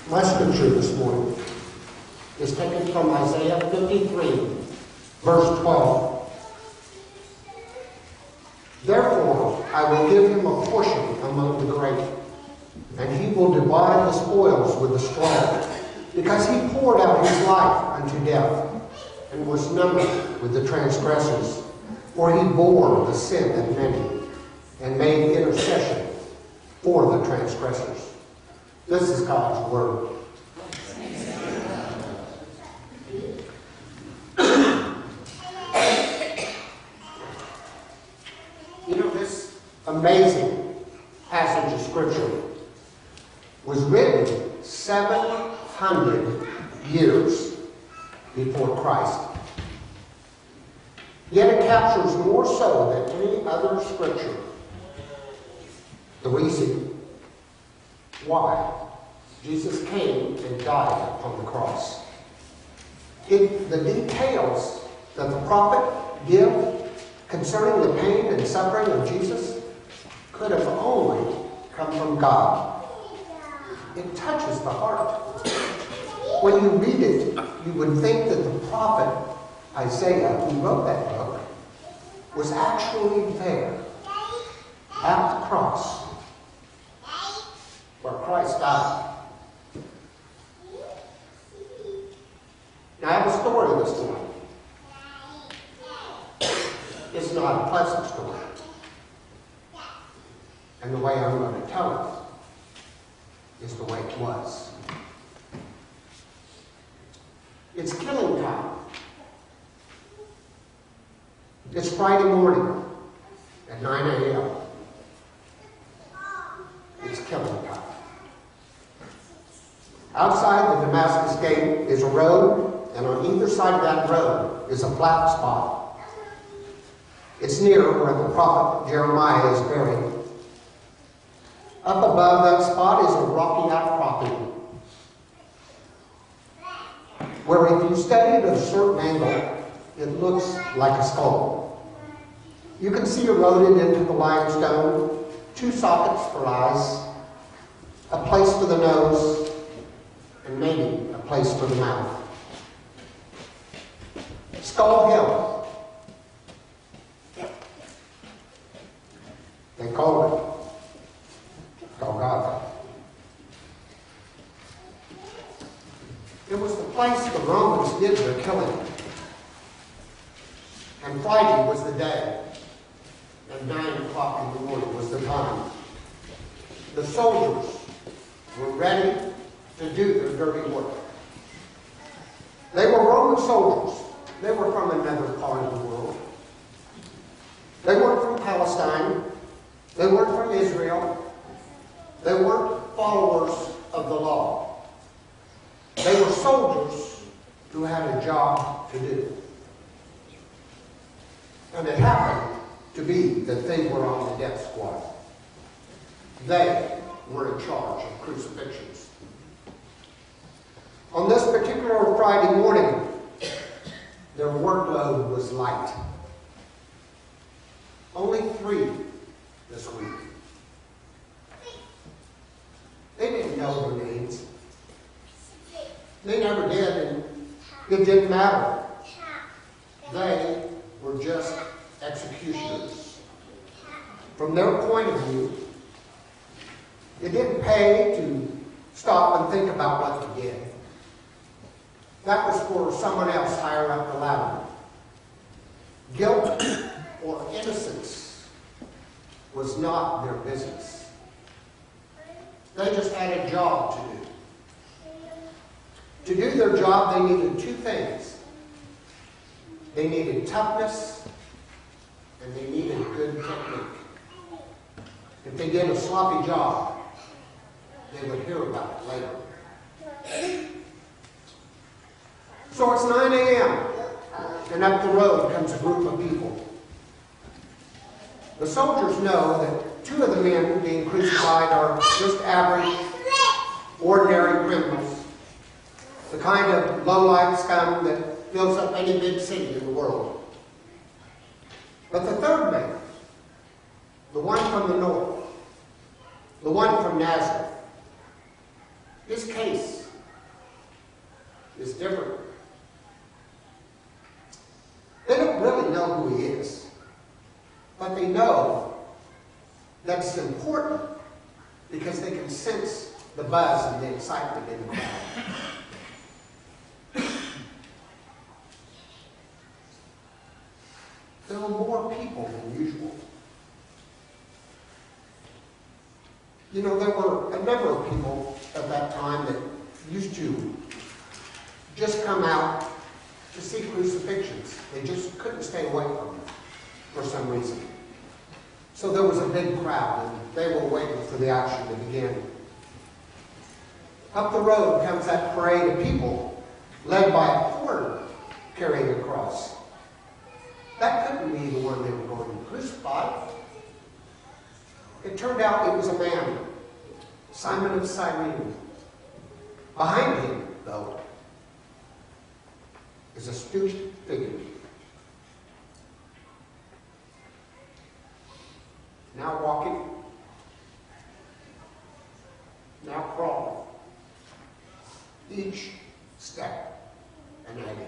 My scripture this morning is taken from Isaiah 53, verse 12. Therefore, I will give him a portion among the great, and he will divide the spoils with the strong, because he poured out his life unto death, and was numbered with the transgressors. For he bore the sin of many, and made intercession for the transgressors. This is God's word. You know, this amazing passage of Scripture was written 700 years before Christ. Yet it captures more so than any other Scripture the reason why Jesus came and died upon the cross. The details that the prophet give concerning the pain and suffering of Jesus could have only come from God. It touches the heart. When you read it, you would think that the prophet Isaiah, who wrote that book, was actually there at the cross where Christ died. Now, I have a story this morning. It's not a pleasant story. And the way I'm going to tell it is the way it was. It's killing time. It's Friday morning at 9 a.m. It's killing time. Outside the Damascus gate is a road, and on either side of that road is a flat spot. It's near where the prophet Jeremiah is buried. Up above that spot is a rocky outcropping, where if you study at a certain angle, it looks like a skull. You can see eroded into the limestone 2 sockets for eyes, a place for the nose, and maybe a place for the mouth. Skull Hill. They call it Golgotha. It was the place the Romans did their killing. And Friday was the day. And 9 o'clock in the morning was the time. The soldiers were ready to do their dirty work. They were Roman soldiers. They were from another part of the world. They weren't from Palestine. They weren't from Israel. They weren't followers of the law. They were soldiers who had a job to do. And it happened to be that they were on the death squad. They were in charge of crucifixions. On this particular Friday morning, their workload was light. Only 3 this week. They didn't know their names. They never did, and it didn't matter. They were just executioners. From their point of view, it didn't pay to stop and think about what they did. That was for someone else higher up the ladder. Guilt or innocence was not their business. They just had a job to do. To do their job, they needed 2 things. They needed toughness, and they needed good technique. If they did a sloppy job, they would hear about it later. So it's 9 a.m., and up the road comes a group of people. The soldiers know that 2 of the men being crucified are just average, ordinary criminals. The kind of low-life scum that fills up any big city in the world. But the third man, the one from the north, the one from Nazareth, His case is different. They don't really know who he is, but they know that it's important because they can sense the buzz and the excitement in the crowd. There were more people than usual. You know, there were a number of people at that time that used to just come out to see crucifixions. They just couldn't stay away from them for some reason. So there was a big crowd, and they were waiting for the action to begin. Up the road comes that parade of people, led by a porter carrying a cross. That couldn't be the one they were going to crucify. It turned out it was a man, Simon of Salina. Behind him, though, is a stooped figure. Now walking, now crawling. Each step an agony.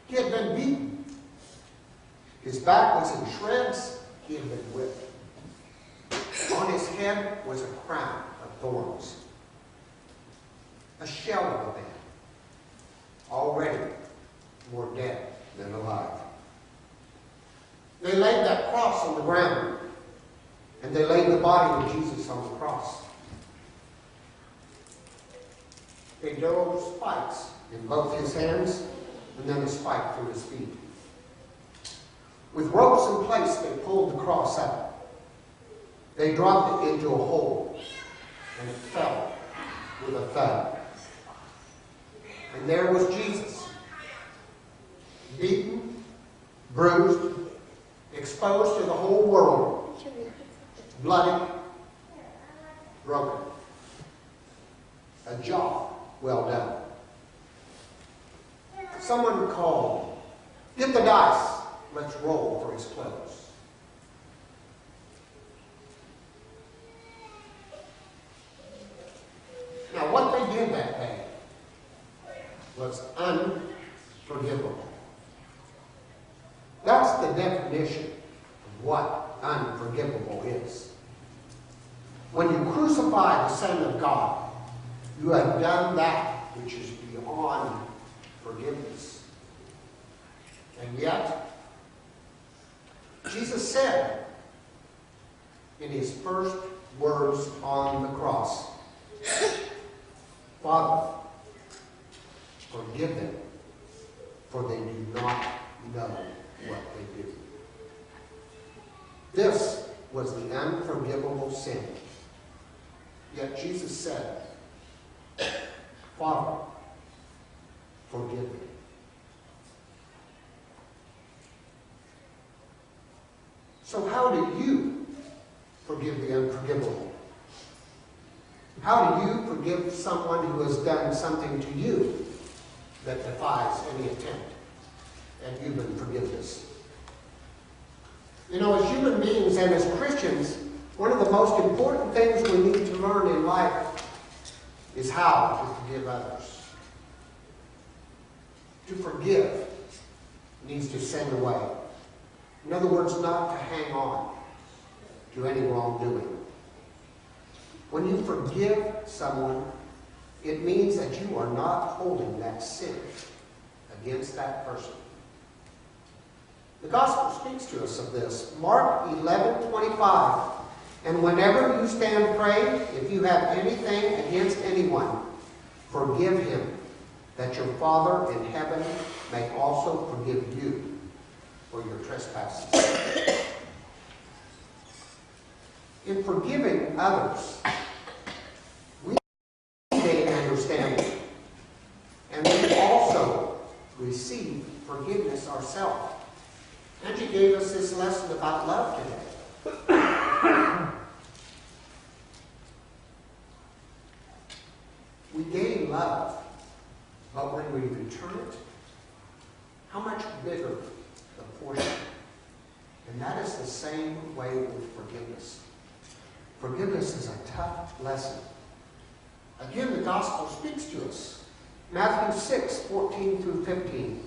He had been beaten. His back was in shreds. He had been whipped. On his head was a crown of thorns. A shell of a man, already more dead than alive. They laid that cross on the ground, and they laid the body of Jesus on the cross. They drove spikes in both his hands, and then a spike through his feet. With ropes in place, they pulled the cross up. They dropped it into a hole, and it fell with a thud. And there was Jesus, beaten, bruised, exposed to the whole world, bloody, broken. A job well done. Someone called, "Get the dice, let's roll for his clothes." Now, what they did that day was unforgivable. That's the definition of what unforgivable is. When you crucify the Son of God, you have done that which is beyond forgiveness. And yet, Jesus said in his first words on the cross, "Father, forgive them, for they do not know what they do." This was the unforgivable sin. Yet Jesus said, "Father, forgive me." So how do you forgive the unforgivable? How do you forgive someone who has done something to you that defies any attempt at human forgiveness? You know, as human beings and as Christians, one of the most important things we need to learn in life is how to forgive others. To forgive means to send away. In other words, not to hang on to any wrongdoing. When you forgive someone, it means that you are not holding that sin against that person. The gospel speaks to us of this. Mark 11:25. "And whenever you stand praying, if you have anything against anyone, forgive him, that your Father in heaven may also forgive you for your trespasses." In forgiving others, we gain understanding, and we also receive forgiveness ourselves. Angie gave us this lesson about love today. We gain love, but when we return it, how much bigger the portion? And that is the same way with forgiveness. Forgiveness is a tough lesson, Again, the gospel speaks to us. Matthew 6, 14 through 15.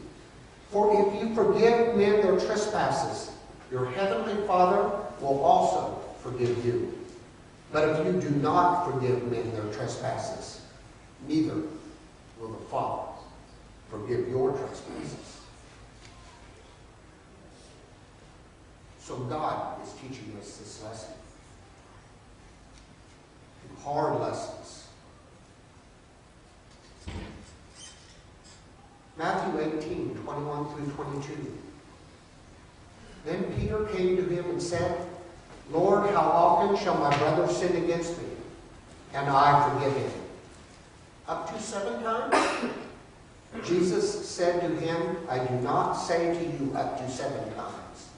For if you forgive men their trespasses, your heavenly Father will also forgive you. But if you do not forgive men their trespasses, neither will the Father forgive your trespasses. So God is teaching us this lesson. Hard lessons. Matthew 18, 21 through 22. Then Peter came to him and said, Lord, how often shall my brother sin against me, and I forgive him? Up to 7 times? Jesus said to him, I do not say to you up to 7 times,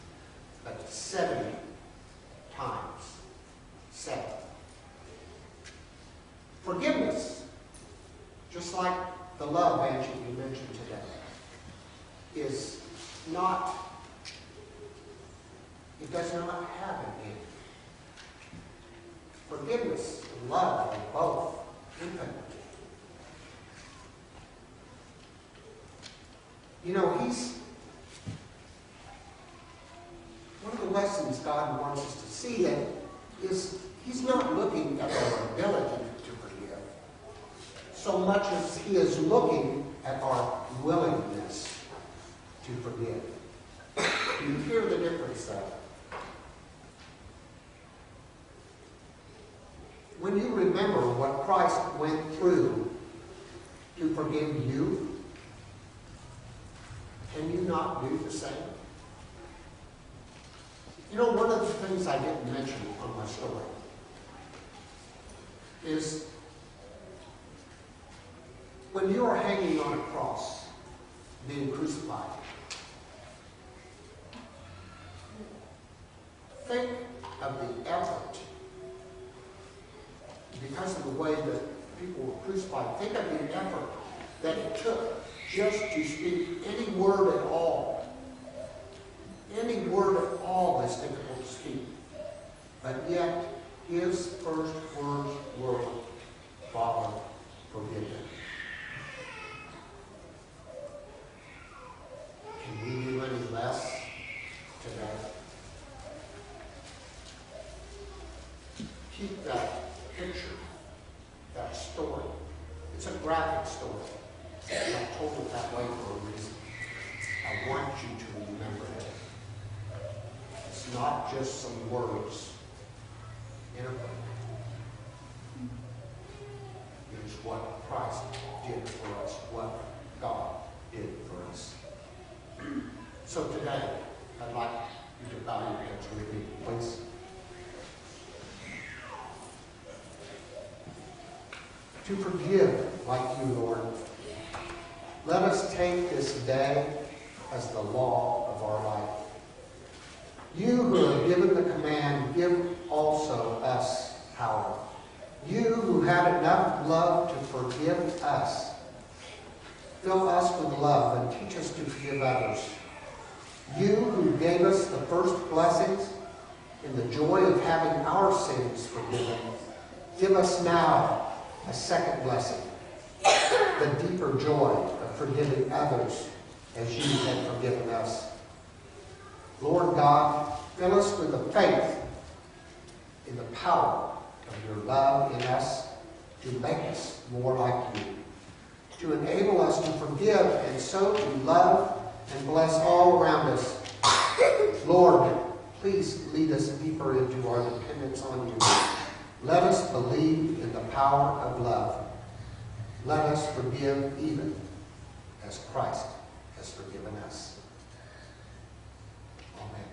but 70 times 7. Forgiveness, just like the love, Angie, you mentioned today, is not, it does not have an end. Forgiveness and love are both infinite. You know, one of the lessons God wants us to see that is He's not looking at our ability to forgive so much as He is looking at our willingness to forgive. Do you hear the difference there? When you remember what Christ went through to forgive you, can you not do the same? You know, one of the things I didn't mention on my story is when you are hanging on a cross, being crucified, think of the effort. Because of the way that people were crucified, think of the effort that it took just to speak any word at all. Any word at all is difficult to speak. But yet, his first words were, Father, forgive them. Can we do any less today? Keep that picture, that story. It's a graphic story. And I told it that way for a reason. I want you to remember it. It's not just some words in a book. It is what Christ did for us, what God did for us. So today, I'd like you to bow your heads with me, please. To forgive like you, Lord. Let us take this day as the law of our life. You who have given the command, give also us power. You who had enough love to forgive us, fill us with love and teach us to forgive others. You who gave us the first blessings in the joy of having our sins forgiven, give us now a second blessing, the deeper joy of forgiving others as you have forgiven us. Lord God, fill us with the faith in the power of your love in us to make us more like you, to enable us to forgive and so to love and bless all around us. Lord, please lead us deeper into our dependence on you. Let us believe in the power of love. Let us forgive even as Christ has forgiven us. Amen.